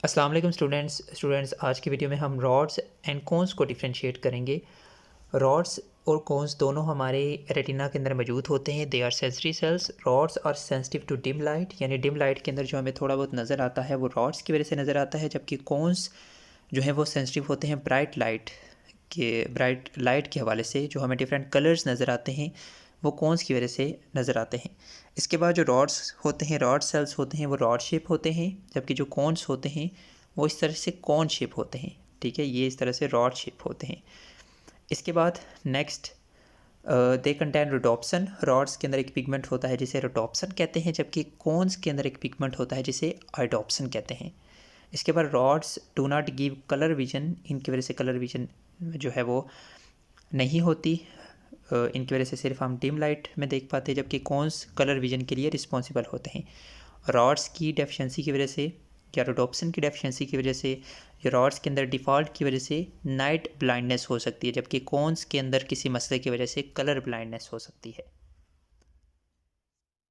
अस्सलाम वालेकुम स्टूडेंट्स आज की वीडियो में हम रॉड्स एंड कोन्स को डिफरेंशिएट करेंगे। रॉड्स और कोन्स दोनों हमारे रेटिना के अंदर मौजूद होते हैं। They are sensory cells. Rods are sensitive to dim light, यानी डिम लाइट के अंदर जो हमें थोड़ा बहुत नज़र आता है वो रॉड्स की वजह से नज़र आता है, जबकि कोन्स जो है वो सेंसिटिव होते हैं ब्राइट लाइट के हवाले से। जो हमें डिफरेंट कलर्स नज़र आते हैं वो कोन्स की वजह से नज़र आते हैं। इसके बाद जो रॉड्स होते हैं, रॉड सेल्स होते हैं, वो रॉड शेप होते हैं, जबकि जो कोन्स होते हैं वो इस तरह से कोन शेप होते हैं। ठीक है, ये इस तरह से रॉड शेप होते हैं। इसके बाद नेक्स्ट दे कंटेन रोडोप्सन। रॉड्स के अंदर एक पिगमेंट होता है जिसे रोडोप्सन कहते हैं, जबकि कोन्स के अंदर एक पिगमेंट होता है जिसे आयोडोप्सन कहते हैं। इसके बाद rods do not give colour vision. इनकी वजह से कलर विजन जो है वो नहीं होती। इनकी वजह से सिर्फ हम डिम लाइट में देख पाते हैं, जबकि कोन्स कलर विजन के लिए रिस्पॉन्सिबल होते हैं। रॉड्स की डेफिशिएंसी की वजह से या रोडोप्सन की डेफिशिएंसी की वजह से या रॉड्स के अंदर डिफ़ॉल्ट की वजह से नाइट ब्लाइंडनेस हो सकती है, जबकि कोन्स के अंदर किसी मसले की वजह से कलर ब्लाइंडनेस हो सकती है।